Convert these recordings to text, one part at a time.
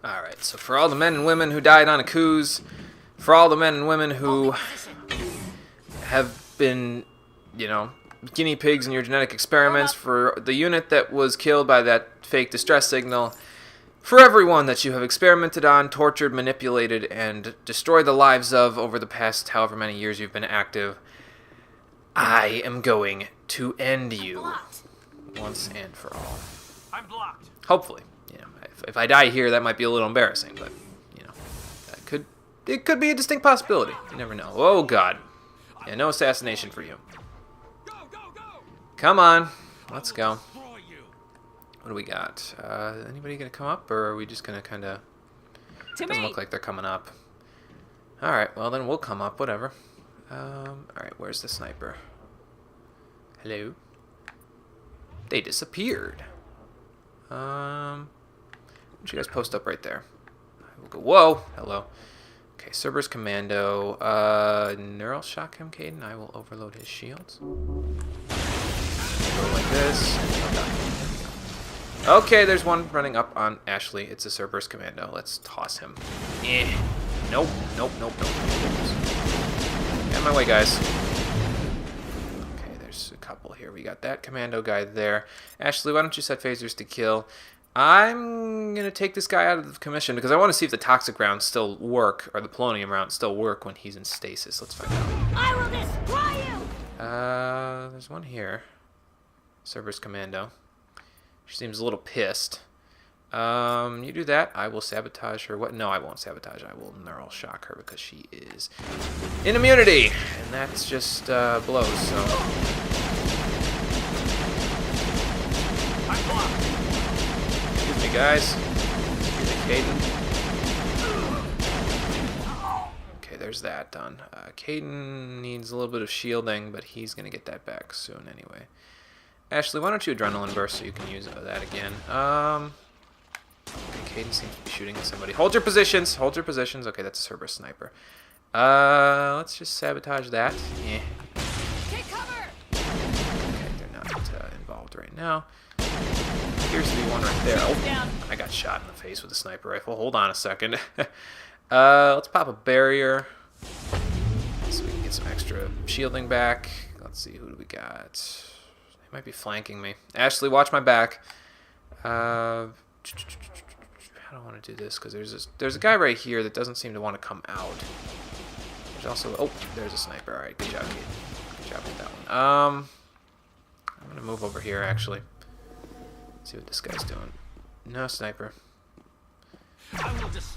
Alright, so for all the men and women who died on Akuz, for all the men and women who have been, you know, guinea pigs in your genetic experiments, for the unit that was killed by that fake distress signal, for everyone that you have experimented on, tortured, manipulated, and destroyed the lives of over the past however many years you've been active, I am going to end you once and for all. I'm blocked. Hopefully. You know, if I die here, that might be a little embarrassing, but, you know, it could be a distinct possibility. You never know. Oh, God. Yeah, no assassination for you. Come on. Let's go. What do we got? Anybody gonna come up, or are we just gonna kind of... Doesn't look like they're coming up. Alright, well then we'll come up, whatever. Alright, where's the sniper? Hello? They disappeared. Why don't you guys post up right there? I will go... Whoa! Hello. Okay, Cerberus Commando. Neural shock him, Caden. I will overload his shields. Go like this. Okay, there's one running up on Ashley. It's a Cerberus Commando. Let's toss him. Nope. Get out of my way, guys. Okay, there's a couple here. We got that Commando guy there. Ashley, why don't you set phasers to kill? I'm going to take this guy out of the commission because I want to see if the toxic rounds still work, or the polonium rounds still work when he's in stasis. Let's find out. I will destroy you! There's one here. Cerberus Commando. She seems a little pissed. You do that. I will sabotage her. What? No, I won't sabotage. I will neural shock her because she is in immunity. And that's just blows, so... Excuse me, guys. Excuse me, Caden. Okay, there's that done. Caden needs a little bit of shielding, but he's going to get that back soon anyway. Ashley, why don't you adrenaline burst so you can use that again? Okay, Caden seems to be shooting at somebody. Hold your positions. Hold your positions. Okay, that's a Cerberus sniper. Let's just sabotage that. Yeah. Take cover! Okay, they're not involved right now. Appears to be one right there. Oh, I got shot in the face with a sniper rifle. Hold on a second. Let's pop a barrier so we can get some extra shielding back. Let's see, who do we got? Might be flanking me. Ashley, watch my back. I don't want to do this because there's a guy right here that doesn't seem to want to come out. There's also... Oh, there's a sniper. Alright, good job, kid. Good job with that one. I'm going to move over here, actually. See what this guy's doing. No sniper.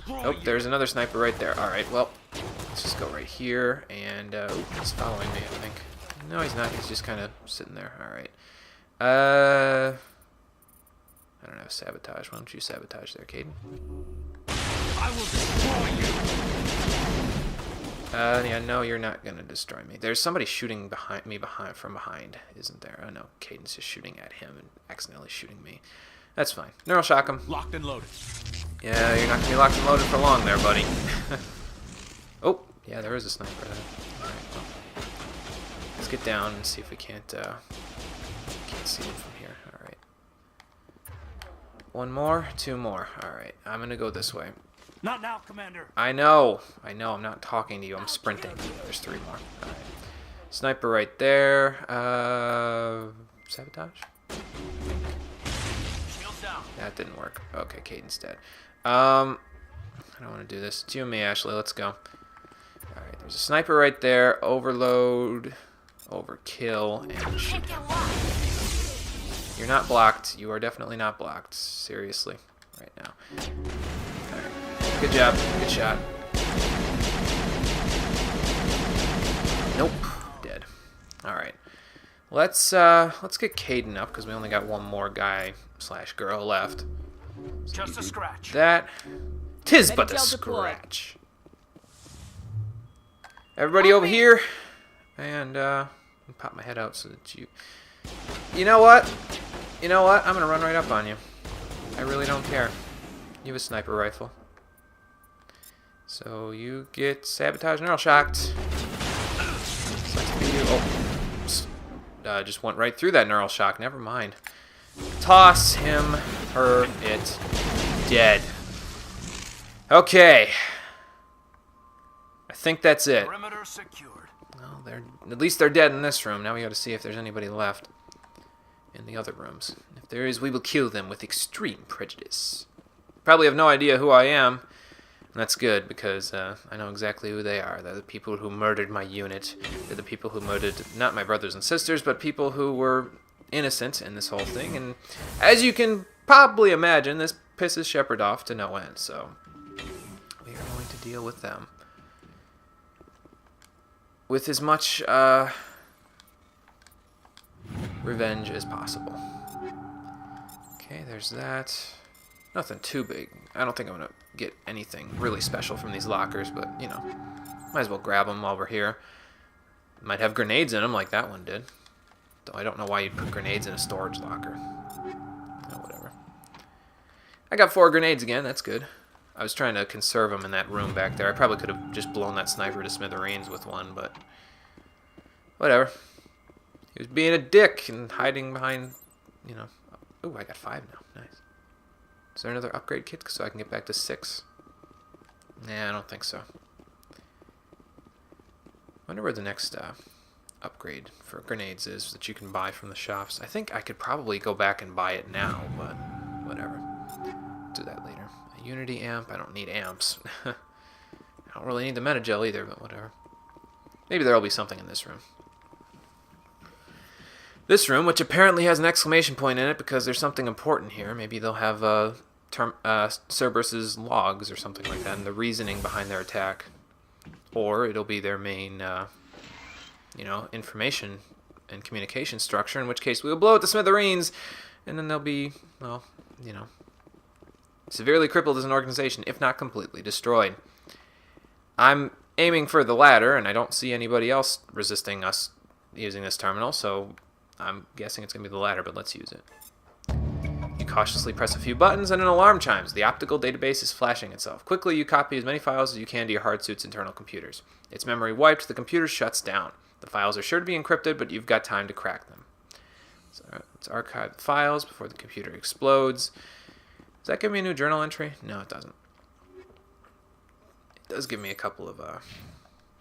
Oh, there's another sniper right there. Alright, well, let's just go right here. And, he's following me, I think. No, he's not. He's just kind of sitting there. Alright. I don't know. Sabotage. Why don't you sabotage there, Caden? I will destroy you. Yeah, no, you're not gonna destroy me. There's somebody shooting from behind, isn't there? Oh no, Caden's just shooting at him and accidentally shooting me. That's fine. Neural shock him. Locked and loaded. Yeah, you're not gonna be locked and loaded for long there, buddy. Oh, yeah, there is a sniper there. Alright, well. Let's get down and see if we can't see him from here. Alright. One more, two more. Alright, I'm gonna go this way. Not now, Commander. I know, I'm not talking to you, I'm sprinting. There's three more. Alright. Sniper right there. Sabotage? Shields down. That didn't work. Okay, Caden's dead. I don't want to do this. It's you and me, Ashley. Let's go. Alright, there's a sniper right there. Overload. Overkill. And shoot him. You're not blocked. You are definitely not blocked. Seriously. Right now. Alright. Good job. Good shot. Nope. Dead. Alright. Let's get Caden up because we only got one more guy / girl left. So just a scratch. That. 'Tis but a scratch. Everybody over here. And pop my head out so that you... You know what? You know what? I'm going to run right up on you. I really don't care. You have a sniper rifle. So you get sabotage neural shocked. Sucks to be you. Oh. Just went right through that neural shock. Never mind. Toss him. Her. It. Dead. Okay. I think that's it. Perimeter secured. Well, at least they're dead in this room. Now we got to see if there's anybody left in the other rooms. If there is, we will kill them with extreme prejudice. Probably have no idea who I am. And that's good, because I know exactly who they are. They're the people who murdered my unit. They're the people who murdered, not my brothers and sisters, but people who were innocent in this whole thing. And as you can probably imagine, this pisses Shepard off to no end. So we are going to deal with them with as much revenge as possible. Okay, there's that. Nothing too big. I don't think I'm going to get anything really special from these lockers, but, you know, might as well grab them while we're here. Might have grenades in them like that one did. Though I don't know why you'd put grenades in a storage locker. Oh, whatever. I got 4 grenades again. That's good. I was trying to conserve them in that room back there. I probably could have just blown that sniper to smithereens with one, but whatever. He was being a dick and hiding behind, you know. Ooh, I got 5 now. Nice. Is there another upgrade kit so I can get back to 6? Nah, I don't think so. Wonder where the next upgrade for grenades is that you can buy from the shops. I think I could probably go back and buy it now, but whatever. Do that later. A Unity amp. I don't need amps. I don't really need the Metagel either, but whatever. Maybe there'll be something in this room. This room, which apparently has an exclamation point in it because there's something important here. Maybe they'll have Cerberus's logs or something like that, and the reasoning behind their attack. Or it'll be their main, you know, information and communication structure, in which case we will blow it to smithereens, and then they'll be, well, you know, severely crippled as an organization, if not completely destroyed. I'm aiming for the latter, and I don't see anybody else resisting us using this terminal, so I'm guessing it's going to be the latter, but let's use it. You cautiously press a few buttons and an alarm chimes. The optical database is flashing itself. Quickly, you copy as many files as you can to your hard suit's internal computers. Its memory wiped, the computer shuts down. The files are sure to be encrypted, but you've got time to crack them. So let's archive the files before the computer explodes. Does that give me a new journal entry? No, it doesn't. It does give me a couple of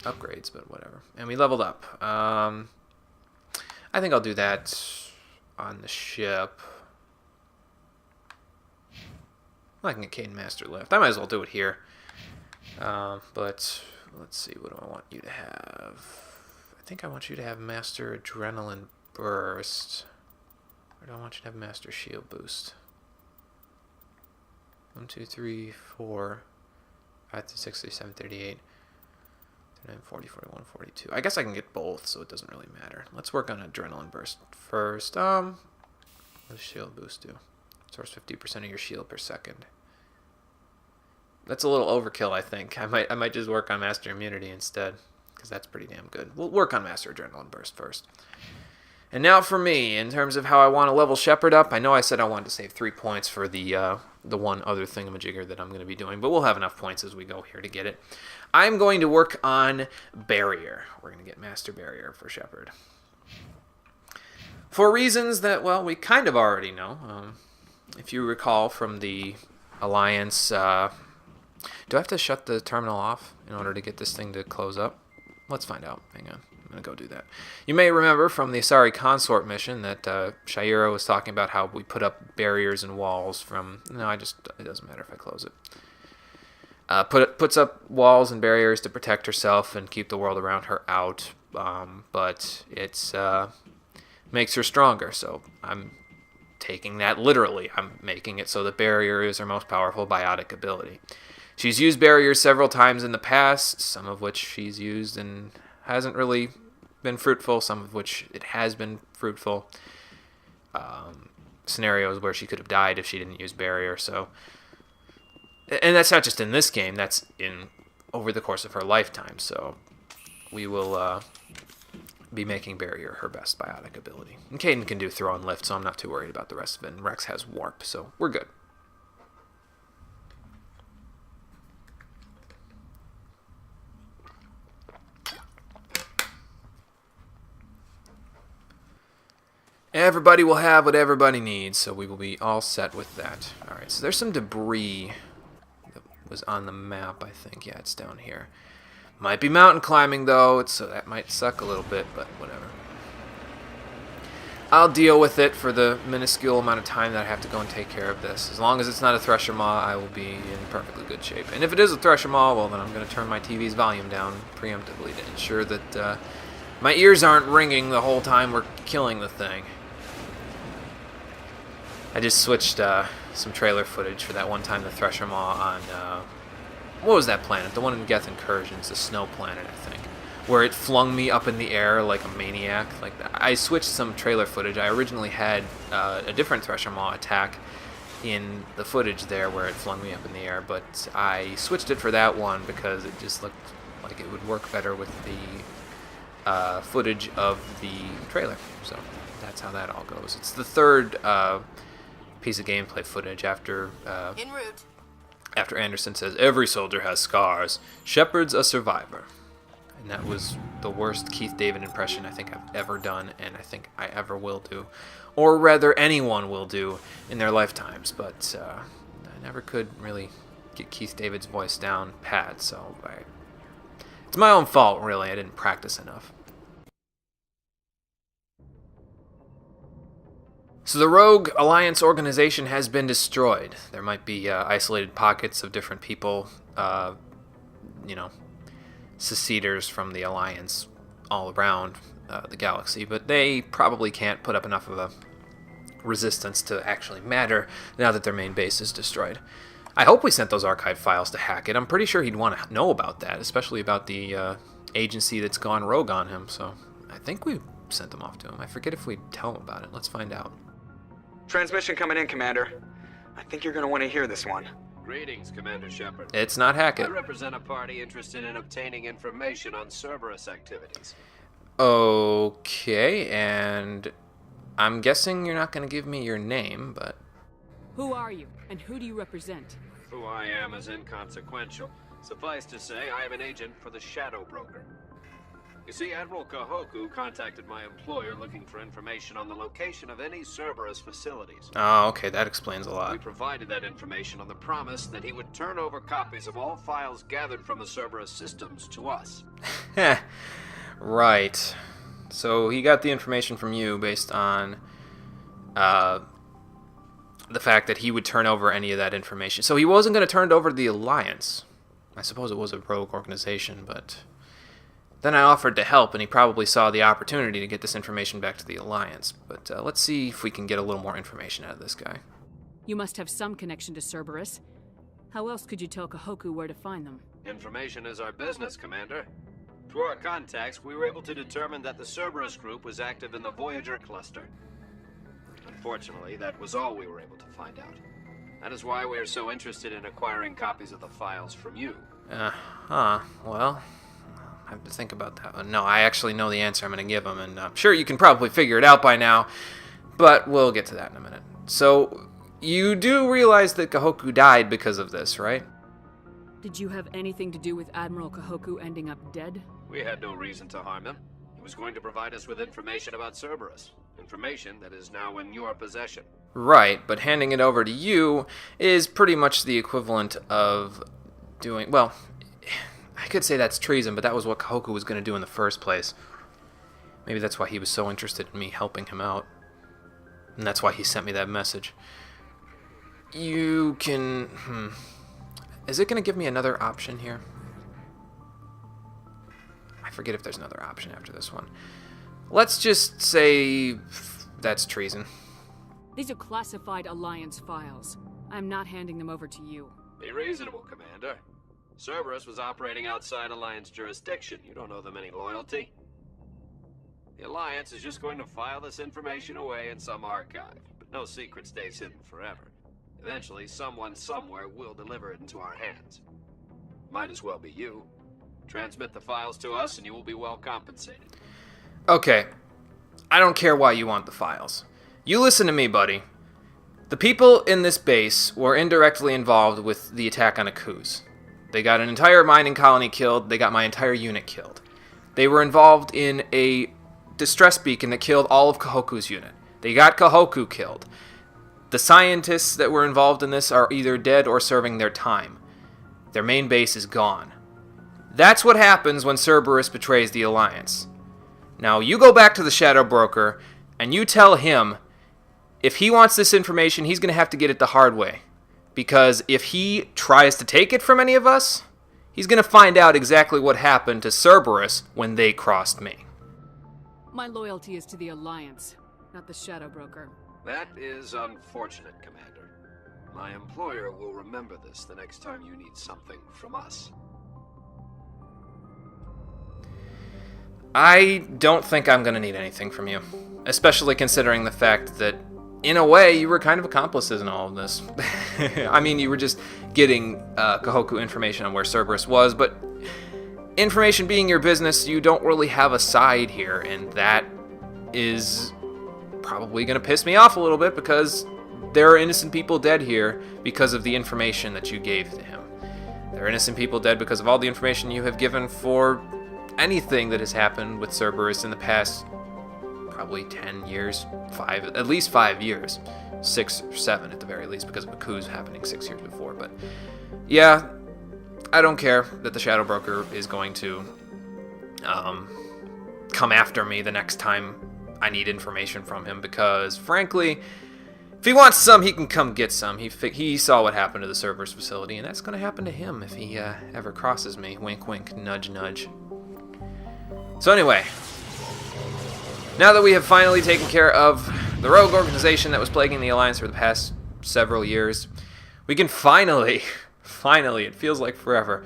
upgrades, but whatever. And we leveled up. I think I'll do that on the ship. I can get Caden Master Lift. I might as well do it here. But let's see, what do I want you to have? I think I want you to have Master Adrenaline Burst. Or do I want you to have Master Shield Boost? 1, 2, 3, 4, 5, 6, 7, 38. 39, 40, 41, 42. I guess I can get both, so it doesn't really matter. Let's work on Adrenaline Burst first. What does Shield Boost do? Source 50% of your shield per second. That's a little overkill, I think. I might just work on Master Immunity instead, because that's pretty damn good. We'll work on Master Adrenaline Burst first. And now for me, in terms of how I want to level Shepard up, I know I said I wanted to save 3 points for the one other thingamajigger that I'm going to be doing, but we'll have enough points as we go here to get it. I'm going to work on Barrier. We're going to get Master Barrier for Shepard. For reasons that, well, we kind of already know. If you recall from the Alliance, do I have to shut the terminal off in order to get this thing to close up? Let's find out. Hang on. I'm going to go do that. You may remember from the Asari Consort mission that Shaira was talking about how we put up barriers and walls from... No, it doesn't matter if I close it. Puts up walls and barriers to protect herself and keep the world around her out, but it's makes her stronger, so I'm taking that literally. I'm making it so the barrier is her most powerful biotic ability. She's used barriers several times in the past, some of which she's used and hasn't really been fruitful, some of which it has been fruitful. Scenarios where she could have died if she didn't use barrier, so... And that's not just in this game, that's in over the course of her lifetime, so we will be making barrier her best biotic ability. And Caden can do throw and lift, so I'm not too worried about the rest of it, and Rex has warp, so we're good. Everybody will have what everybody needs, so we will be all set with that. Alright, so there's some debris was on the map, I think. Yeah, it's down here. Might be mountain climbing, though, so that might suck a little bit, but whatever. I'll deal with it for the minuscule amount of time that I have to go and take care of this. As long as it's not a Thresher Maw, I will be in perfectly good shape. And if it is a Thresher Maw, well, then I'm going to turn my TV's volume down preemptively to ensure that my ears aren't ringing the whole time we're killing the thing. I just switched some trailer footage for that one time the Thresher Maw on, what was that planet? The one in Geth Incursions, the snow planet, I think. Where it flung me up in the air like a maniac. Like I switched some trailer footage. I originally had a different Thresher Maw attack in the footage there where it flung me up in the air, but I switched it for that one because it just looked like it would work better with the footage of the trailer. So that's how that all goes. It's the third piece of gameplay footage after En route. after Anderson says every soldier has scars. Shepard's a survivor. And that was the worst Keith David impression I think I've ever done, and I think I ever will do. Or rather, anyone will do in their lifetimes. But I never could really get Keith David's voice down pat, so it's my own fault, really. I didn't practice enough. So the Rogue Alliance organization has been destroyed. There might be isolated pockets of different people, seceders from the Alliance all around the galaxy, but they probably can't put up enough of a resistance to actually matter now that their main base is destroyed. I hope we sent those archive files to Hackett. I'm pretty sure he'd want to know about that, especially about the agency that's gone rogue on him, so I think we sent them off to him. I forget if we tell him about it. Let's find out. Transmission coming in, Commander. I think you're going to want to hear this one. Greetings, Commander Shepard. It's not I Hackett. represent a party interested in obtaining information on Cerberus activities. Okay, and I'm guessing you're not going to give me your name, but... Who are you, and who do you represent? Who I am is inconsequential. Suffice to say, I am an agent for the Shadow Broker. You see, Admiral Kahoku contacted my employer looking for information on the location of any Cerberus facilities. Oh, okay, that explains a We lot. provided that information on the promise that he would turn over copies of all files gathered from the Cerberus systems to us. Right. So he got the information from you based on the fact that he would turn over any of that information. So he wasn't going to turn it over to the Alliance. I suppose it was a rogue organization, but... Then I offered to help, and he probably saw the opportunity to get this information back to the Alliance. But let's see if we can get a little more information out of this guy. You must have some connection to Cerberus. How else could you tell Kahoku where to find them? Information is our business, Commander. Through our contacts, we were able to determine that the Cerberus group was active in the Voyager cluster. Unfortunately, that was all we were able to find out. That is why we are so interested in acquiring copies of the files from you. Well... I have to think about that one. No, I actually know the answer I'm going to give him, and I'm sure you can probably figure it out by now, but we'll get to that in a minute. So, you do realize that Kahoku died because of this, right? Did you have anything to do with Admiral Kahoku ending up dead? We had no reason to harm him. He was going to provide us with information about Cerberus. Information that is now in your possession. Right, but handing it over to you is pretty much the equivalent of doing... Well, I could say that's treason, but that was what Kahoku was going to do in the first place. Maybe that's why he was so interested in me helping him out. And that's why he sent me that message. You can... Is it going to give me another option here? I forget if there's another option after this one. Let's just say that's treason. These are classified Alliance files. I'm not handing them over to you. Be reasonable, Commander. Cerberus was operating outside Alliance jurisdiction. You don't owe them any loyalty. The Alliance is just going to file this information away in some archive, but no secret stays hidden forever. Eventually, someone somewhere will deliver it into our hands. Might as well be you. Transmit the files to us and you will be well compensated. Okay. I don't care why you want the files. You listen to me, buddy. The people in this base were indirectly involved with the attack on Akuz. They got an entire mining colony killed. They got my entire unit killed. They were involved in a distress beacon that killed all of Kahoku's unit. They got Kahoku killed. The scientists that were involved in this are either dead or serving their time. Their main base is gone. That's what happens when Cerberus betrays the Alliance. Now, you go back to the Shadow Broker, and you tell him if he wants this information, he's going to have to get it the hard way. Because if he tries to take it from any of us, he's going to find out exactly what happened to Cerberus when they crossed me. My loyalty is to the Alliance, not the Shadow Broker. That is unfortunate, Commander. My employer will remember this the next time you need something from us. I don't think I'm going to need anything from you. Especially considering the fact that, in a way, you were kind of accomplices in all of this. I mean, you were just getting Kahoku information on where Cerberus was, but information being your business, you don't really have a side here, and that is probably going to piss me off a little bit because there are innocent people dead here because of the information that you gave to him. There are innocent people dead because of all the information you have given for anything that has happened with Cerberus in the past probably 10 years, at least 5 years, 6 or 7 at the very least, because of a coup happening 6 years before. But yeah, I don't care that the Shadow Broker is going to come after me the next time I need information from him, because frankly, if he wants some, he can come get some. He saw what happened to the Cerberus facility, and that's going to happen to him if he ever crosses me. Wink, wink, nudge, nudge. So anyway, now that we have finally taken care of the rogue organization that was plaguing the Alliance for the past several years, we can finally, it feels like forever,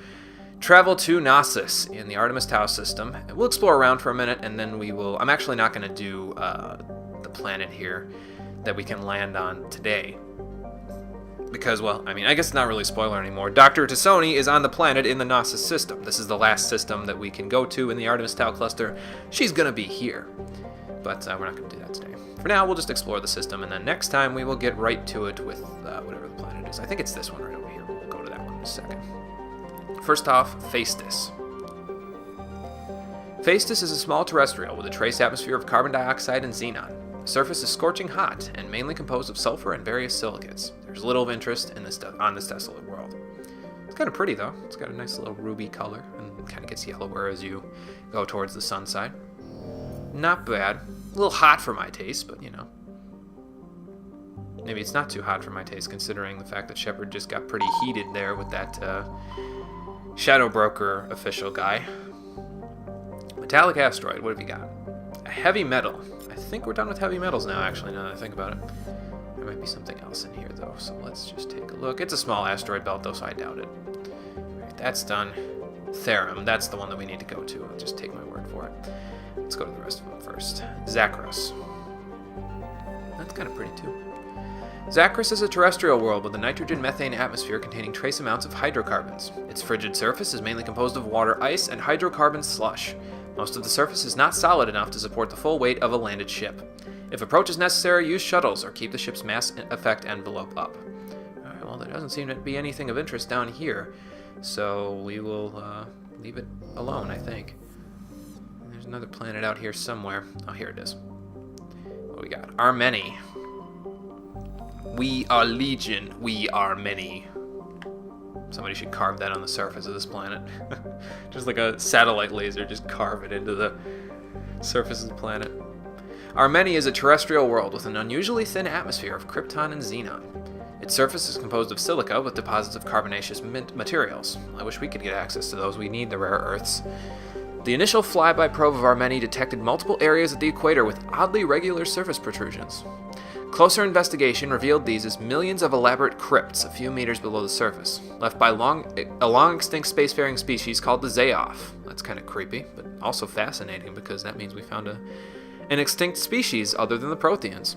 travel to Knossos in the Artemis Tau system. We'll explore around for a minute, and then we will... I'm actually not going to do the planet here that we can land on today. Because, well, I mean, I guess it's not really a spoiler anymore. Dr. Tassoni is on the planet in the Knossos system. This is the last system that we can go to in the Artemis Tau cluster. She's going to be here. But we're not going to do that today. For now, we'll just explore the system, and then next time we will get right to it with whatever the planet is. I think it's this one right over here. We'll go to that one in a second. First off, Phaestus. Phaestus is a small terrestrial with a trace atmosphere of carbon dioxide and xenon. The surface is scorching hot and mainly composed of sulfur and various silicates. There's little of interest in on this desolate world. It's kind of pretty, though. It's got a nice little ruby color and kind of gets yellower as you go towards the sun side. Not bad. A little hot for my taste, but you know. Maybe it's not too hot for my taste, considering the fact that Shepard just got pretty heated there with that Shadow Broker official guy. Metallic asteroid, what have you got? A heavy metal. I think we're done with heavy metals now, actually, now that I think about it. There might be something else in here, though, so let's just take a look. It's a small asteroid belt, though, so I doubt it. Alright, that's done. Therum, that's the one that we need to go to. I'll just take my word for it. Let's go to the rest of them first. Zakros. That's kind of pretty, too. Zakros is a terrestrial world with a nitrogen-methane atmosphere containing trace amounts of hydrocarbons. Its frigid surface is mainly composed of water, ice, and hydrocarbon slush. Most of the surface is not solid enough to support the full weight of a landed ship. If approach is necessary, use shuttles or keep the ship's mass effect envelope up. Alright, well, there doesn't seem to be anything of interest down here, so we will leave it alone, I think. There's another planet out here somewhere. Oh, here it is. What do we got? Armeni. We are legion, we are many. Somebody should carve that on the surface of this planet. Just like a satellite laser, just carve it into the surface of the planet. Armeni is a terrestrial world with an unusually thin atmosphere of krypton and xenon. Its surface is composed of silica with deposits of carbonaceous materials. I wish we could get access to those. We need the rare earths. The initial flyby probe of Armeni detected multiple areas at the equator with oddly regular surface protrusions. Closer investigation revealed these as millions of elaborate crypts a few meters below the surface, left by a long-extinct spacefaring species called the Zaoff. That's kind of creepy, but also fascinating because that means we found an extinct species other than the Protheans.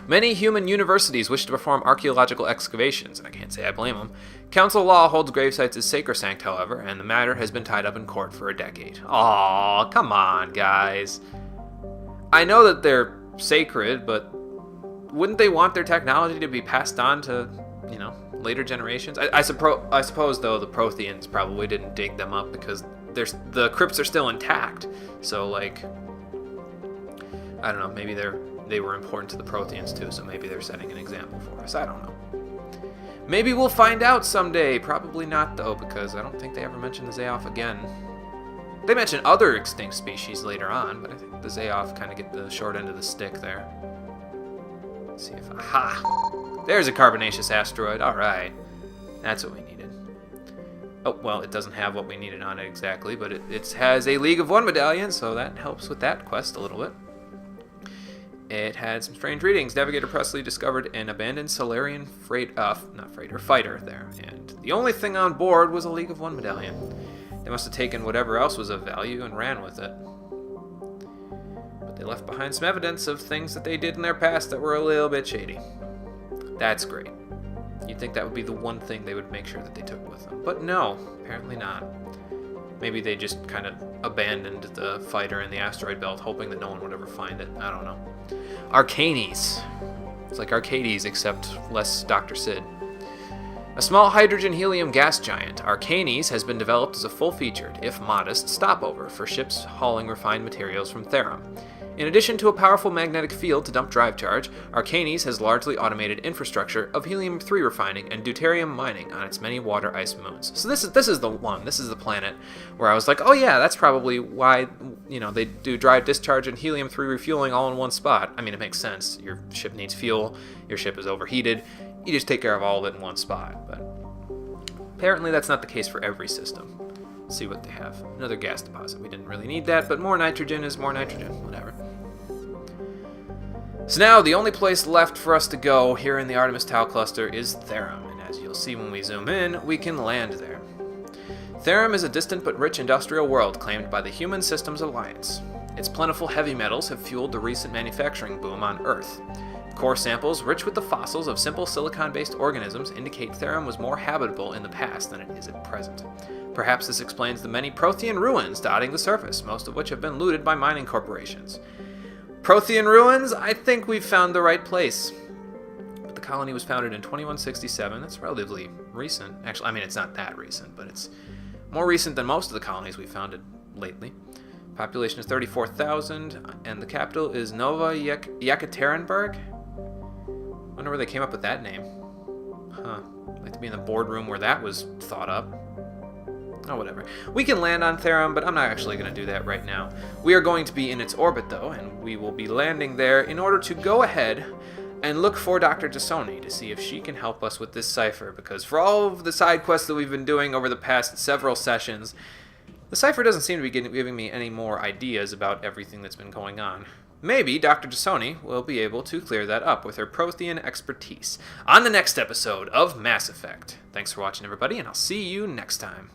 Many human universities wish to perform archaeological excavations, and I can't say I blame them. Council law holds gravesites as sacrosanct, however, and the matter has been tied up in court for a decade. Aw, come on, guys. I know that they're sacred, but wouldn't they want their technology to be passed on to, you know, later generations? I suppose, though, the Protheans probably didn't dig them up because the crypts are still intact. So, like, I don't know, maybe they were important to the Protheans too, so maybe they're setting an example for us. I don't know. Maybe we'll find out someday. Probably not, though, because I don't think they ever mention the Zayoff again. They mention other extinct species later on, but I think the Zayoff kind of get the short end of the stick there. Let's see if... Aha! There's a carbonaceous asteroid. All right. That's what we needed. Oh, well, it doesn't have what we needed on it exactly, but it has a League of One medallion, so that helps with that quest a little bit. It had some strange readings. Navigator Presley discovered an abandoned Solarian fighter there, and the only thing on board was a League of One medallion. They must have taken whatever else was of value and ran with it. But they left behind some evidence of things that they did in their past that were a little bit shady. That's great. You'd think that would be the one thing they would make sure that they took with them. But no, apparently not. Maybe they just kind of abandoned the fighter in the asteroid belt, hoping that no one would ever find it. I don't know. Arcanes. It's like Arcades, except less Dr. Sid. A small hydrogen-helium gas giant, Arcanes has been developed as a full-featured, if modest, stopover for ships hauling refined materials from Therum. In addition to a powerful magnetic field to dump drive charge, Arcanes has largely automated infrastructure of helium-3 refining and deuterium mining on its many water ice moons. So this is the one. This is the planet where I was like, oh yeah, that's probably why, you know, they do drive discharge and helium-3 refueling all in one spot. I mean, it makes sense. Your ship needs fuel. Your ship is overheated. You just take care of all of it in one spot. But apparently that's not the case for every system. Let's see what they have. Another gas deposit. We didn't really need that, but more nitrogen is more nitrogen. Whatever. So now, the only place left for us to go here in the Artemis Tau cluster is Therum, and as you'll see when we zoom in, we can land there. Therum is a distant but rich industrial world claimed by the Human Systems Alliance. Its plentiful heavy metals have fueled the recent manufacturing boom on Earth. Core samples, rich with the fossils of simple silicon-based organisms, indicate Therum was more habitable in the past than it is at present. Perhaps this explains the many Prothean ruins dotting the surface, most of which have been looted by mining corporations. Prothean ruins? I think we've found the right place. But the colony was founded in 2167. That's relatively recent. Actually, I mean, it's not that recent, but it's more recent than most of the colonies we founded lately. Population is 34,000, and the capital is Nova Yekaterinburg. Wonder where they came up with that name. Huh. I'd like to be in the boardroom where that was thought up. Oh, whatever. We can land on Therum, but I'm not actually going to do that right now. We are going to be in its orbit, though, and we will be landing there in order to go ahead and look for Dr. Tassoni to see if she can help us with this cipher, because for all of the side quests that we've been doing over the past several sessions, the cipher doesn't seem to be giving me any more ideas about everything that's been going on. Maybe Dr. Tassoni will be able to clear that up with her Prothean expertise on the next episode of Mass Effect. Thanks for watching, everybody, and I'll see you next time.